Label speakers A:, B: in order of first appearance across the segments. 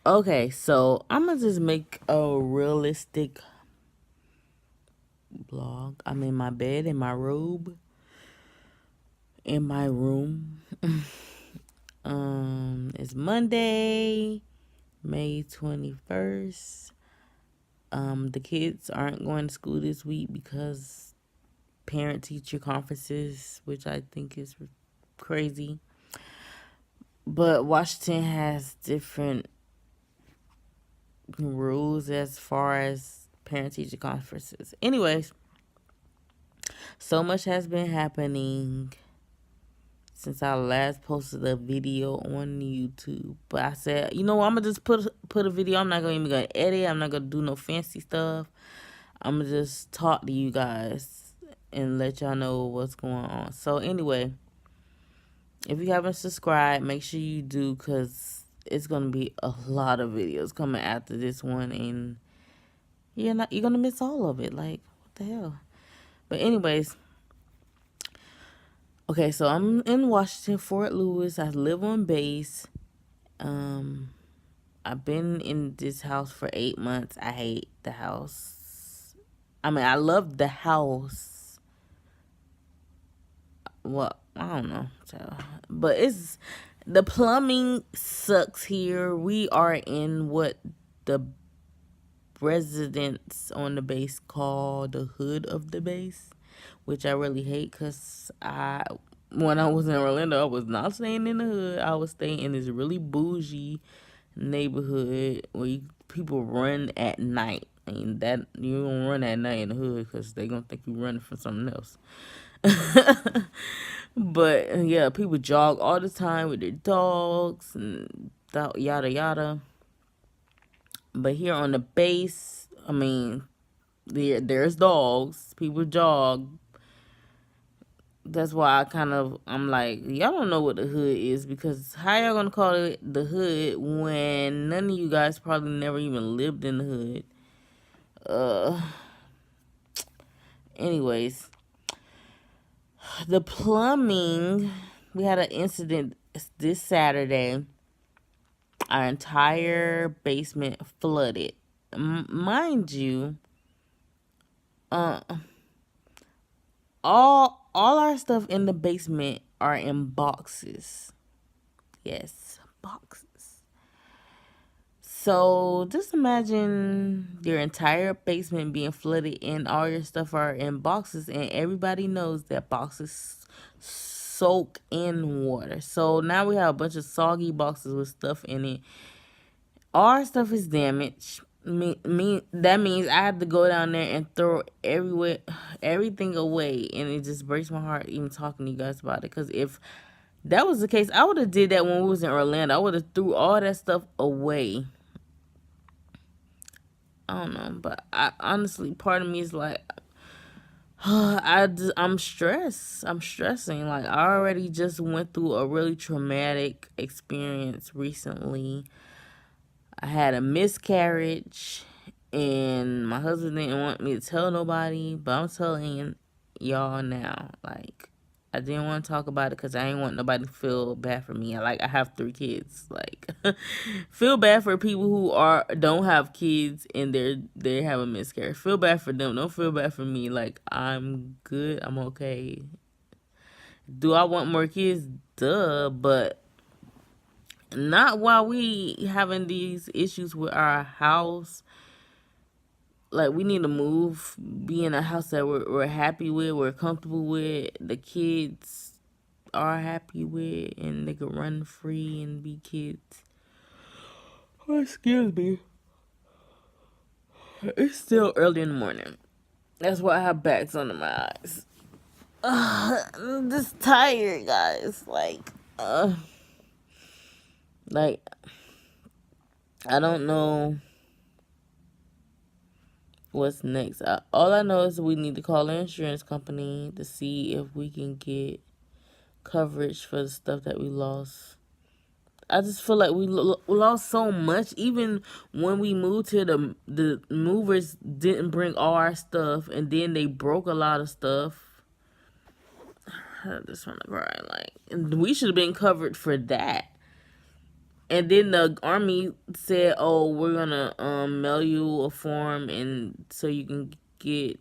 A: Okay, so I'm gonna just make a realistic vlog. I'm in my bed, in my robe, in my room. It's Monday, May 21st. The kids aren't going to school this week because parent teacher conferences, which I think is crazy. But Washington has different rules as far as parent teacher conferences. Anyways, so much has been happening since I last posted a video on YouTube. But I said, you know what, I'm gonna just put a video. I'm not even gonna edit. I'm not gonna do no fancy stuff. I'm gonna just talk to you guys and let y'all know what's going on. So anyway, if you haven't subscribed, make sure you do, because it's gonna be a lot of videos coming after this one, and you're gonna miss all of it. Like, what the hell? But anyways, okay, so I'm in Washington, Fort Lewis. I live on base. I've been in this house for 8 months. I hate the house. I mean, I love the house. Well, I don't know. But the plumbing sucks here. We are in what the residents on the base call the hood of the base, which I really hate, because when I was in Orlando, I was not staying in the hood. I was staying in this really bougie neighborhood where people run at night. And that you don't run at night in the hood because they gonna think you running from something else. But yeah, people jog all the time with their dogs and yada yada. But here on the base, I mean, there's dogs. People jog. That's why I'm like, y'all don't know what the hood is, because how y'all gonna call it the hood when none of you guys probably never even lived in the hood? Anyways, the plumbing, we had an incident this Saturday. Our entire basement flooded. Mind you, uh, all our stuff in the basement are in boxes. Yes, boxes. So just imagine your entire basement being flooded and all your stuff are in boxes, and everybody knows that boxes soak in water. So now we have a bunch of soggy boxes with stuff in it. Our stuff is damaged. That means I have to go down there and throw everything away, and it just breaks my heart even talking to you guys about it. Because if that was the case, I would have did that when we was in Orlando. I would have threw all that stuff away. I don't know, but I honestly, part of me is like, I'm stressed. I'm stressing. Like, I already just went through a really traumatic experience recently. I had a miscarriage, and my husband didn't want me to tell nobody, but I'm telling y'all now. Like, I didn't want to talk about it because I didn't want nobody to feel bad for me. I have 3 kids. Like, feel bad for people who don't have kids and they have a miscarriage. Feel bad for them. Don't feel bad for me. Like, I'm good. I'm okay. Do I want more kids? Duh, but not while we having these issues with our house. Like, we need to move, be in a house that we're happy with, we're comfortable with, the kids are happy with, and they can run free and be kids. Oh, excuse me. It's still early in the morning. That's why I have bags under my eyes. I'm just tired, guys. Like, I don't know what's next. All I know is we need to call an insurance company to see if we can get coverage for the stuff that we lost. I just feel like we lost so much. Even when we moved here, the movers didn't bring all our stuff, and then they broke a lot of stuff. I just want to cry. Like, we should have been covered for that. And then the army said, "Oh, we're gonna mail you a form, and so you can get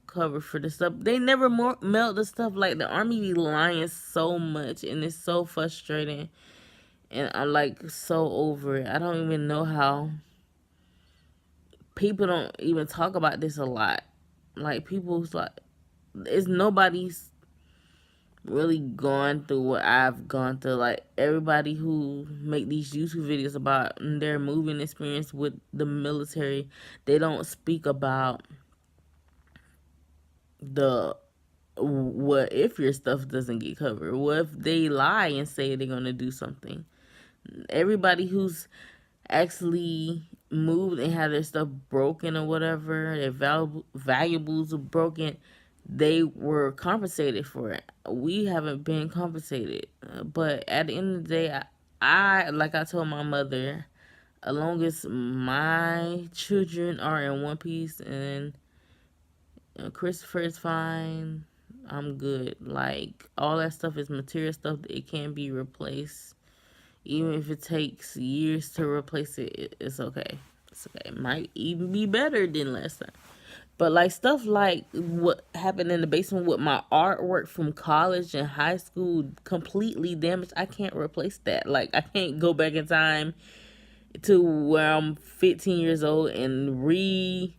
A: covered for the stuff." They never more mailed the stuff. Like, the army be lying so much, and it's so frustrating. And I'm like so over it. I don't even know how people don't even talk about this a lot. Like, people's like, it's nobody's really gone through what I've gone through. Like, everybody who make these YouTube videos about their moving experience with the military, they don't speak about the what if your stuff doesn't get covered? What if they lie and say they're gonna do something? Everybody who's actually moved and had their stuff broken or whatever, their valuables are broken, they were compensated for it. We haven't been compensated. But at the end of the day, I like I told my mother, as long as my children are in one piece and Christopher is fine, I'm good. Like, all that stuff is material stuff that it can be replaced. Even if it takes years to replace it, it's okay. It's okay. It might even be better than last time. But like, stuff like what happened in the basement with my artwork from college and high school, completely damaged. I can't replace that. Like, I can't go back in time to where I'm 15 years old and redo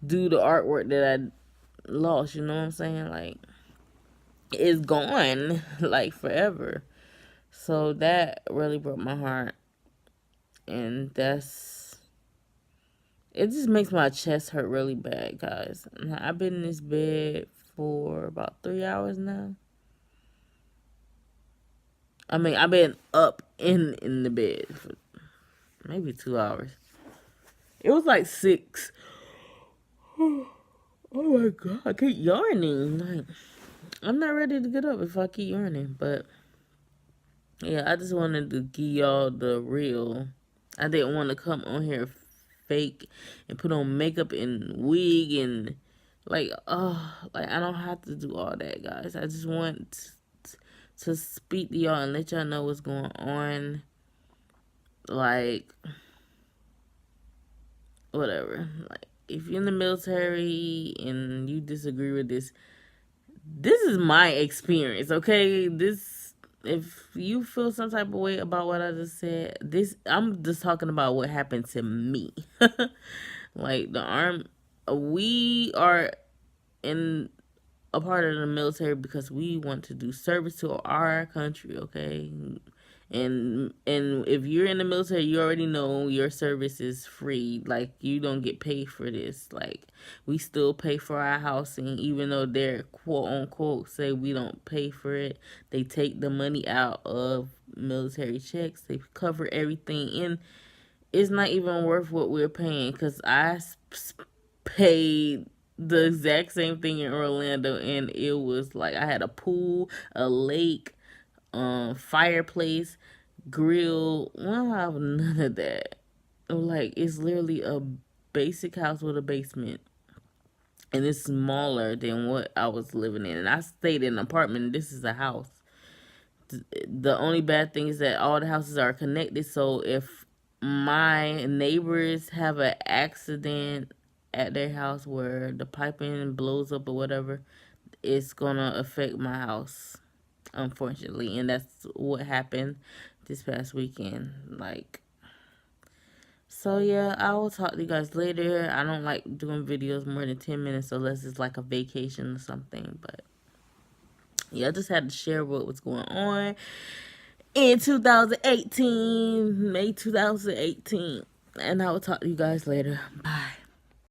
A: the artwork that I lost. You know what I'm saying? Like, it's gone, like, forever. So that really broke my heart. And it just makes my chest hurt really bad, guys. I've been in this bed for about 3 hours now. I mean, I've been up in the bed for maybe 2 hours. It was like 6. Oh my God, I keep yawning. Like, I'm not ready to get up if I keep yawning. But yeah, I just wanted to give y'all the real. I didn't want to come on here fake and put on makeup and wig and like I don't have to do all that, guys. I just want to speak to y'all and let y'all know what's going on. Like, whatever. Like, if you're in the military and you disagree with this is my experience, okay? If you feel some type of way about what I just said, I'm just talking about what happened to me. Like, we are in a part of the military because we want to do service to our country, okay? And if you're in the military, you already know your service is free. Like, you don't get paid for this. Like, we still pay for our housing, even though they're quote unquote say we don't pay for it. They take the money out of military checks. They cover everything, and it's not even worth what we're paying. Because I paid the exact same thing in Orlando, and it was like I had a pool, a lake, fireplace, grill. We don't have none of that. Like, it's literally a basic house with a basement, and it's smaller than what I was living in. And I stayed in an apartment. This is a house. The only bad thing is that all the houses are connected. So if my neighbors have an accident at their house where the piping blows up or whatever, it's gonna affect my house, unfortunately. And that's what happened this past weekend. Like, so yeah, I will talk to you guys later. I don't like doing videos more than 10 minutes unless it's like a vacation or something. But yeah, I just had to share what was going on in 2018, May 2018. And I will talk to you guys later. Bye.